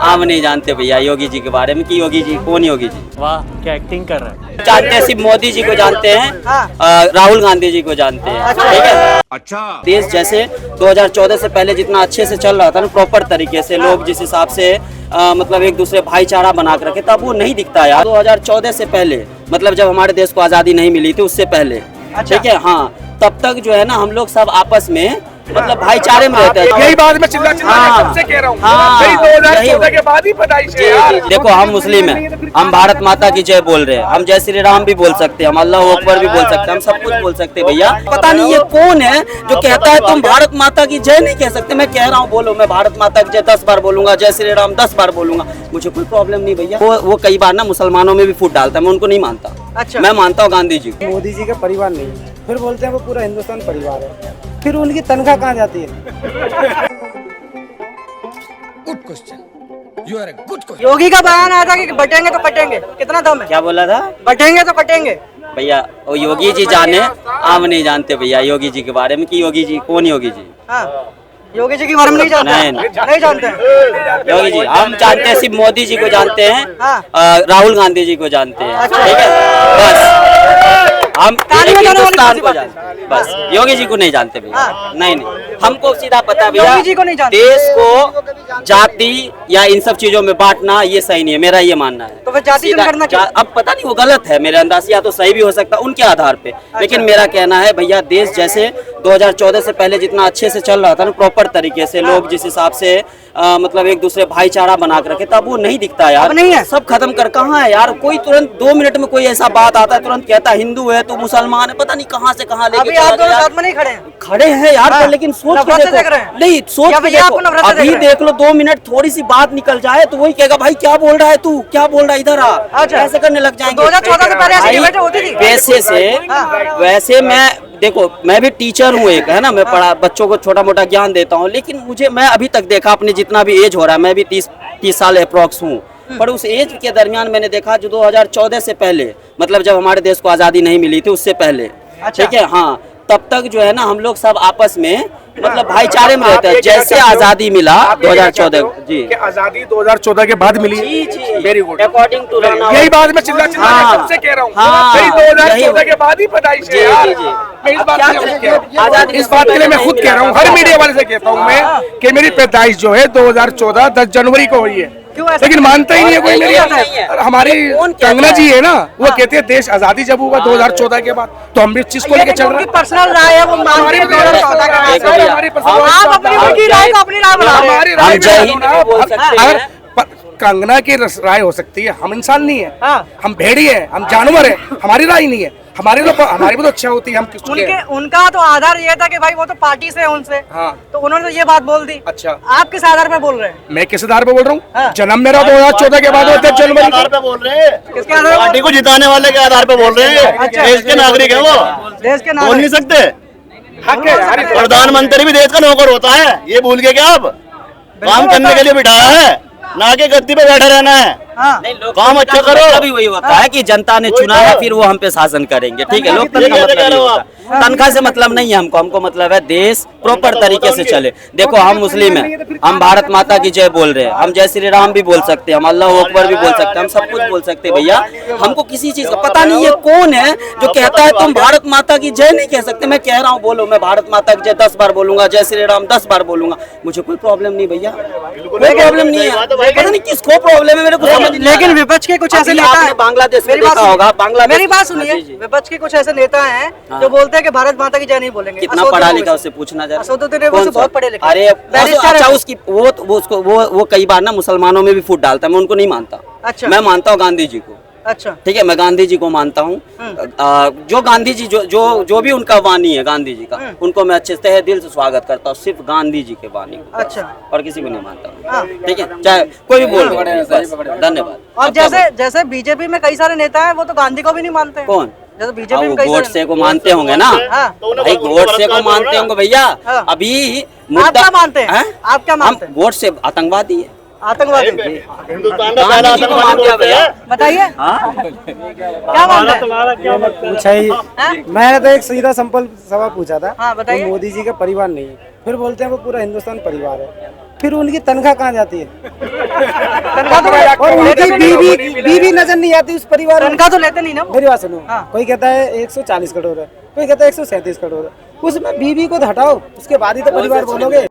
हम नहीं जानते भैया योगी जी के बारे में कि योगी जी कौन योगी जी। वाह क्या एक्टिंग कर रहा है। जानते हैं सिर्फ मोदी जी को जानते हैं, राहुल गांधी जी को जानते हैं, ठीक है। अच्छा देश जैसे 2014 से पहले जितना अच्छे से चल रहा था ना, प्रॉपर तरीके से लोग जिस हिसाब से मतलब एक दूसरे भाईचारा बना के रखे, तब वो नहीं दिखता यार। 2014 से पहले मतलब जब हमारे देश को आजादी नहीं मिली थी उससे पहले, ठीक है। हाँ तब तक जो है ना हम लोग सब आपस में मतलब भाईचारे में रहते हैं। यही बात मैं चिल्ला सबसे कह रहा हूँ। 2014 के बाद ही पैदाइश है यार। देखो हम मुस्लिम हैं, हम भारत माता की जय बोल रहे हैं, हम जय श्री राम भी बोल सकते हैं, हम अल्लाह अकबर भी बोल सकते हैं, हम सब कुछ बोल सकते हैं भैया। पता नहीं ये कौन है जो कहता है तुम भारत माता की जय नहीं कह सकते। मैं कह रहा हूँ बोलो, मैं भारत माता की जय 10 बार बोलूंगा, जय श्री राम 10 बार बोलूंगा, मुझे कोई प्रॉब्लम नहीं भैया। वो कई बार ना मुसलमानों में भी फूट डालता है, मैं उनको नहीं मानता। अच्छा मैं मानता हूँ गांधी जी को। मोदी जी का परिवार नहीं है, फिर बोलते हैं वो पूरा हिंदुस्तान परिवार है, फिर उनकी तनख्वाह कहाँ जाती है? Good question, you are a good question. Yogi का बयान आया था कि बटेंगे तो कटेंगे, कितना दम है? क्या बोला था? बटेंगे तो कटेंगे भैया। वो योगी जी जाने, हम नहीं जानते भैया योगी जी के बारे में कि योगी जी कौन योगी जी। हाँ योगी जी के बारे में नहीं जानते? नहीं जानते योगी जी हम जानते हैं सिर्फ मोदी जी को जानते हैं, राहुल गांधी जी को जानते हैं, ठीक है। बस हम हिंदुस्तान को जानते हैं, बस योगी जी को नहीं जानते भैया। नहीं हमको सीधा पता भैया, योगी जी को नहीं जानते। देश को जाति या इन सब चीजों में बांटना ये सही नहीं है, मेरा ये मानना है। तो फिर जाति जनगणना क्यों? अब पता नहीं वो गलत है मेरे अंदाज से, या तो सही भी हो सकता है उनके आधार पे। लेकिन मेरा कहना है भैया देश जैसे 2014 से पहले जितना अच्छे से चल रहा था ना, प्रॉपर तरीके से लोग जिस हिसाब से मतलब एक दूसरे भाईचारा बना के रखे, तब वो नहीं दिखता यार। नहीं है, सब खत्म कर कहाँ है यार। कोई तुरंत 2 मिनट में कोई ऐसा बात आता है तुरंत कहता है हिंदू है तो मुसलमान है, पता नहीं कहाँ से कहाँ लेके अभी आप दोनों साथ में नहीं खड़े हैं? खड़े हैं यार, पर लेकिन सोच के देखो, नहीं सोच के देखो, अभी देख लो 2 मिनट थोड़ी सी बात निकल जाए तो वही कहेगा भाई क्या बोल रहा है तू, क्या बोल रहा है, इधर आ, ऐसे करने लग जाएंगे। 2014 से पहले ऐसी डिबेट होती थी वैसे से वैसे मैं देखो मैं भी टीचर हूँ एक, है ना, मैं पढ़ा बच्चों को छोटा मोटा ज्ञान देता हूँ, लेकिन मुझे मैं अभी तक देखा अपने जितना भी एज हो रहा है, मैं भी 30 साल अप्रॉक्स हूँ, पर उस एज के दरमियान मैंने देखा जो 2014 से पहले मतलब जब हमारे देश को आज़ादी नहीं मिली थी उससे पहले, ठीक है। हाँ तब तक जो है ना हम लोग सब आपस में मतलब भाईचारे में रहते हैं। जैसे आज़ादी मिला 2014 जी, आज़ादी 2014 के बाद मिली। वेरी गुड, अकॉर्डिंग टू यही बात मैं चिल्ला सबसे कह रहा हूँ। 2014 के बाद ही पैदाइश है यार। मैं इस बात के लिए मैं खुद कह रहा हूँ, हर मीडिया वाले से कहता हूँ मैं कि मेरी पैदाइश जो है 2014 10 जनवरी को हुई है, लेकिन मानता ही नहीं है कोई मेरी। हमारी कंगना जी है ना, वो कहते हैं देश आजादी जब हुआ 2014 के बाद, तो हम भी इस चीज को लेकर चल रहे हैं। पर्सनल राय है वो, हमारी 2014 का कंगना की राय हो सकती है, हम इंसान नहीं है, हम भेड़िए हैं, हम जानवर हैं, हमारी राय नहीं है। हमारी भी तो अच्छा होती है। हम उनका तो आधार ये था कि भाई वो तो पार्टी से है उनसे, तो उन्होंने तो ये बात बोल दी। अच्छा आप किस आधार पे बोल रहे हैं? मैं किस आधार पे बोल रहा हूँ? जन्म मेरा 2014 के बाद होता है, जनवरी पे बोल रहे हैं। किसके आधार? पार्टी को जिताने वाले के आधार पे बोल रहे हैं। देश के नागरिक है वो, देश के बोल नहीं सकते। प्रधानमंत्री भी देश का नौकर होता है, ये भूल गए क्या आप? काम करने के लिए बिठाया है, ना के गद्दी पे बैठे रहना है। काम अच्छा करो। अभी वही होता है कि जनता ने चुना है, फिर वो हम पे शासन करेंगे, ठीक है। लोकतंत्र मतलब तनख्वाह से मतलब नहीं है हमको मतलब है देश प्रॉपर तरीके से चले। देखो हम मुस्लिम हैं, हम भारत माता की जय बोल रहे हैं, हम जय श्री राम भी बोल सकते हैं, हम अल्लाह अकबर भी बोल सकते हैं, हम सब कुछ बोल सकते हैं भैया। हमको किसी चीज का पता नहीं ये कौन है जो कहता है तुम भारत माता की जय नहीं कह सकते। मैं कह रहा हूँ बोलो, मैं भारत माता की जय 10 बार बोलूंगा, जय श्री राम 10 बार बोलूंगा, मुझे कोई प्रॉब्लम नहीं भैया, कोई प्रॉब्लम नहीं है। पता नहीं किसको प्रॉब्लम है मेरे को। लेकिन विपक्ष के कुछ ऐसे नेता हैं, बांग्लादेश में देखा होगा, बांग्लादेश। मेरी बात सुनिए, विपक्ष के कुछ ऐसे नेता हैं जो बोलते हैं कि भारत माता की जय नहीं बोलेंगे। कितना पढ़ा लिखा उससे पूछना जरा। बहुत पढ़े लिखे। अरे अच्छा उसकी वो कई बार ना मुसलमानों में भी फूट डालता है, मैं उनको नहीं मानता। अच्छा मैं मानता हूँ गांधी जी को। अच्छा ठीक है, मैं गांधी जी को मानता हूँ। जो गांधी जी जो भी उनका वाणी है गांधी जी का, उनको मैं अच्छे से दिल से स्वागत करता हूँ, सिर्फ गांधी जी के वाणी को। अच्छा और किसी को नहीं मानता, ठीक है, चाहे कोई भी बोल। धन्यवाद। और जैसे बीजेपी में कई सारे नेता हैं, वो तो गांधी को भी नहीं मानते। कौन? जैसे बीजेपी में गोडसे को मानते होंगे ना भाई, गोडसे को मानते होंगे भैया। अभी आप क्या मानते हैं? आप क्या मानते हैं? गोडसे आतंकवादी है। आतंकवादी हिंदुस्तान का पहला आतंकवादी है। बताइए क्या मानते हैं? पूछा ही मैंने तो एक सीधा सिंपल सवाल पूछा था। बताइए। मोदी जी का परिवार नहीं है, फिर बोलते हैं वो पूरा हिंदुस्तान परिवार है, फिर उनकी तनख्वाह कहाँ जाती है? तनख्वाह और उनकी बीवी नजर नहीं आती उस परिवार में। तनख्वाह तो लेते नहीं ना। मेरी बात सुनो, कोई कहता है 140 करोड़ है, कोई कहता है 137 करोड़ है, उसमें बीवी को तो हटाओ, उसके बाद ही तो परिवार बोलोगे।